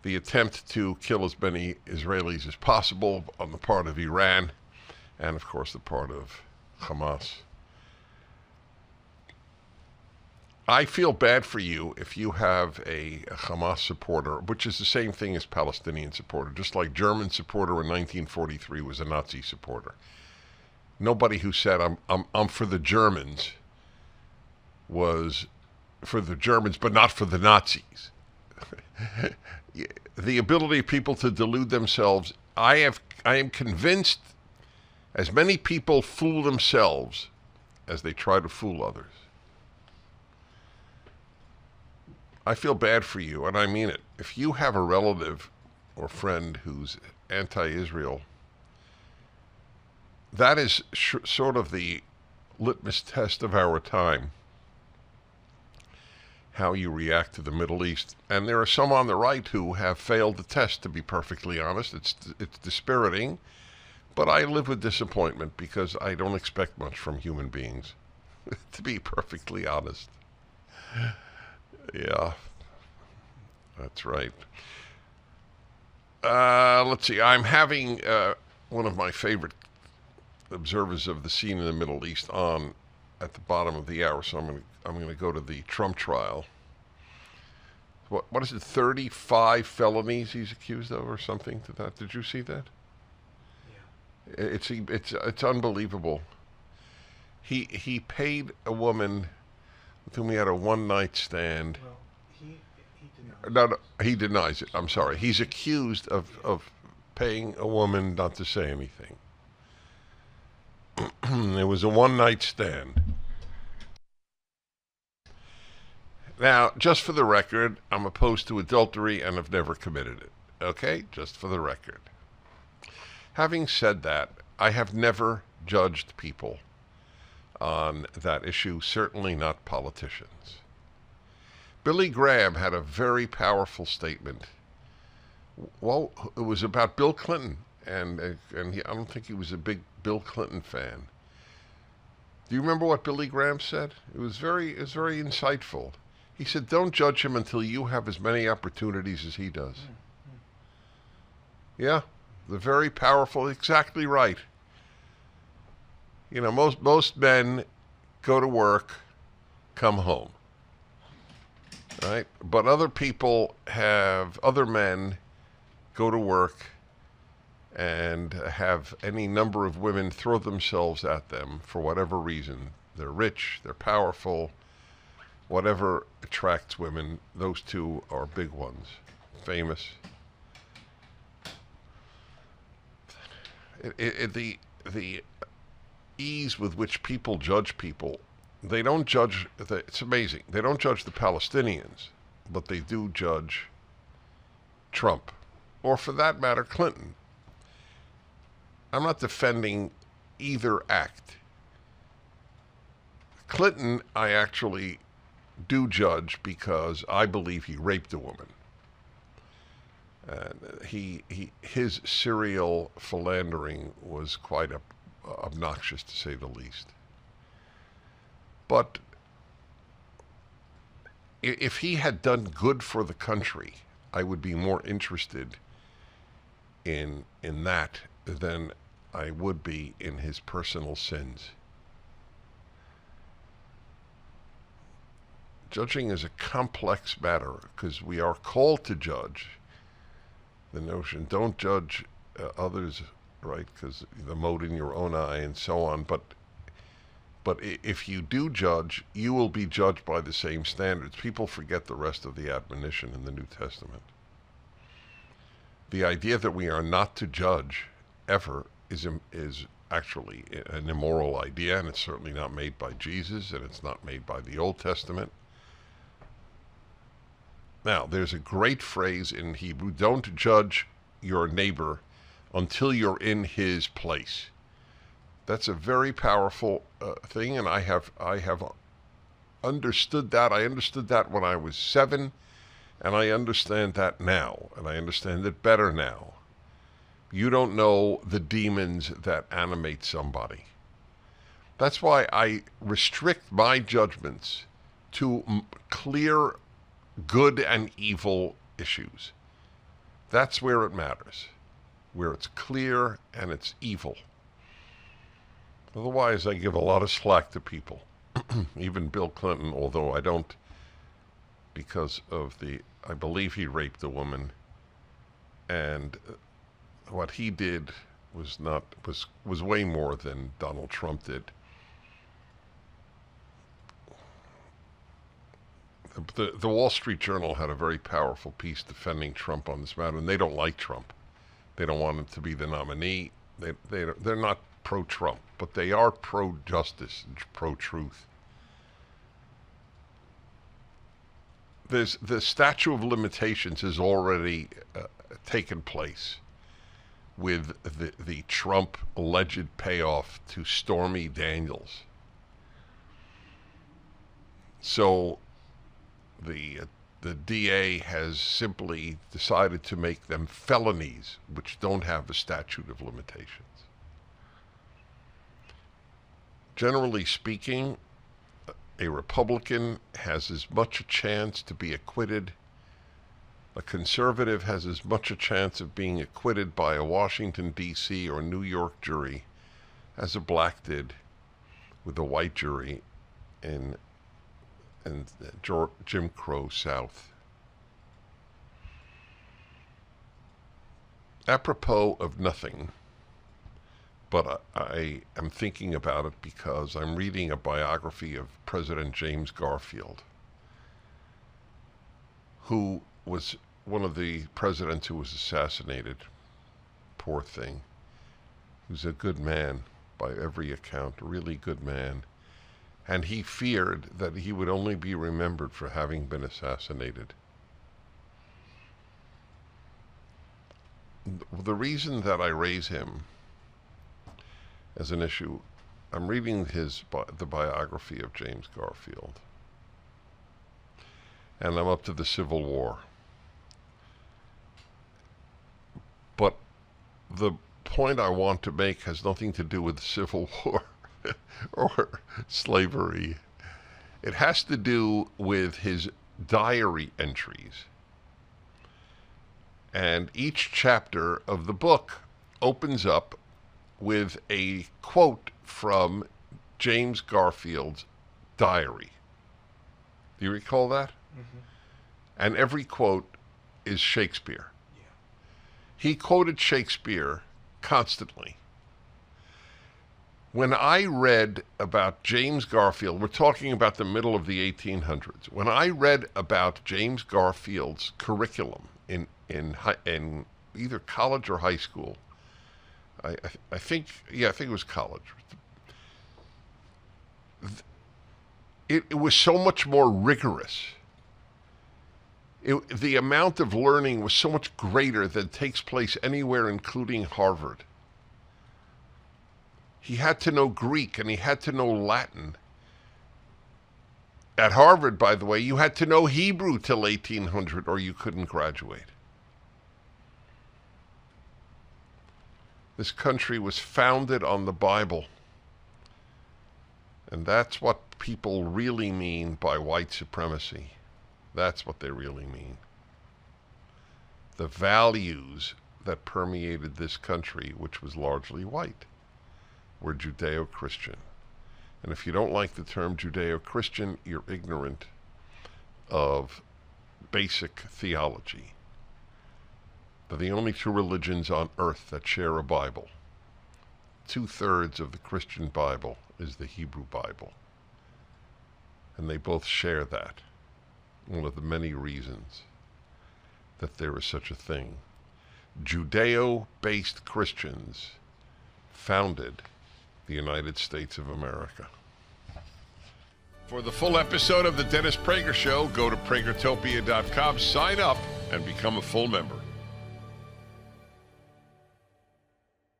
the attempt to kill as many Israelis as possible on the part of Iran and, of course, the part of Hamas. I feel bad for you if you have a Hamas supporter, which is the same thing as Palestinian supporter, just like German supporter in 1943 was a Nazi supporter. Nobody who said I'm for the Germans was for the Germans, but not for the Nazis. The ability of people to delude themselves. I am convinced as many people fool themselves as they try to fool others. I feel bad for you, and I mean it. If you have a relative or friend who's anti-Israel, that is sort of the litmus test of our time, how you react to the Middle East. And there are some on the right who have failed the test, to be perfectly honest. It's dispiriting, but I live with disappointment because I don't expect much from human beings, to be perfectly honest. Yeah, that's right. Let's see. I'm having one of my favorite observers of the scene in the Middle East on at the bottom of the hour, so I'm going to go to the Trump trial. What is it? 35 felonies he's accused of, or something to that. Did you see that? Yeah. It's unbelievable. He paid a woman with whom he had a one-night stand. Well, he denies. No, he denies it. I'm sorry. He's accused of paying a woman not to say anything. It was a one-night stand. Now, just for the record, I'm opposed to adultery and have never committed it. Okay? Just for the record. Having said that, I have never judged people on that issue, certainly not politicians. Billy Graham had a very powerful statement. Well, it was about Bill Clinton, and I don't think he was a big Bill Clinton fan. Do you remember what Billy Graham said? It was very insightful. He said, "Don't judge him until you have as many opportunities as he does." Yeah, the very powerful, exactly right. You know, most men go to work, come home, right? But other men go to work and have any number of women throw themselves at them for whatever reason. They're rich, they're powerful, whatever attracts women. Those two are big ones, famous. The ease with which people judge people, they don't judge, it's amazing, they don't judge the Palestinians, but they do judge Trump, or for that matter, Clinton. I'm not defending either act. Clinton, I actually do judge because I believe he raped a woman. His serial philandering was quite obnoxious, to say the least. But if he had done good for the country, I would be more interested in that than I would be in his personal sins. Judging is a complex matter because we are called to judge. The notion, don't judge others, right? Because the mote in your own eye and so on. But if you do judge, you will be judged by the same standards. People forget the rest of the admonition in the New Testament. The idea that we are not to judge ever is actually an immoral idea, and it's certainly not made by Jesus, and it's not made by the Old Testament. Now, there's a great phrase in Hebrew, don't judge your neighbor until you're in his place. That's a very powerful thing, and I have understood that. I understood that when I was 7, and I understand that now, and I understand it better now. You don't know the demons that animate somebody. That's why I restrict my judgments to clear good and evil issues. That's where it matters, where it's clear and it's evil. Otherwise, I give a lot of slack to people, even Bill Clinton, although I don't, because of I believe he raped a woman, and what he did was way more than Donald Trump did. The Wall Street Journal had a very powerful piece defending Trump on this matter, and they don't like Trump. They don't want him to be the nominee. They're not pro-Trump, but they are pro-justice and pro-truth. The statute of limitations has already taken place with the Trump alleged payoff to Stormy Daniels. So the DA has simply decided to make them felonies which don't have a statute of limitations. Generally speaking, a Republican has as much a chance to be acquitted. A conservative has as much a chance of being acquitted by a Washington, D.C. or New York jury as a black did with a white jury in Jim Crow South. Apropos of nothing, but I am thinking about it because I'm reading a biography of President James Garfield, who was one of the presidents who was assassinated. Poor thing. He was a good man by every account, a really good man. And he feared that he would only be remembered for having been assassinated. The reason that I raise him as an issue, I'm reading the biography of James Garfield, and I'm up to the Civil War. But the point I want to make has nothing to do with the Civil War or slavery. It has to do with his diary entries. And each chapter of the book opens up with a quote from James Garfield's diary. Do you recall that? Mm-hmm. And every quote is Shakespeare. Yeah. He quoted Shakespeare constantly. When I read about James Garfield, we're talking about the middle of the 1800s. When I read about James Garfield's curriculum in either college or high school, I think it was college. It was so much more rigorous. The amount of learning was so much greater than takes place anywhere, including Harvard. He had to know Greek and he had to know Latin. At Harvard, by the way, you had to know Hebrew till 1800 or you couldn't graduate. This country was founded on the Bible. And that's what people really mean by white supremacy. That's what they really mean. The values that permeated this country, which was largely white, were Judeo-Christian. And if you don't like the term Judeo-Christian, you're ignorant of basic theology. They're the only two religions on earth that share a Bible. 2/3 of the Christian Bible is the Hebrew Bible. And they both share that. One of the many reasons that there is such a thing. Judeo-based Christians founded the United States of America. For the full episode of the Dennis Prager Show, go to pragertopia.com, sign up, and become a full member.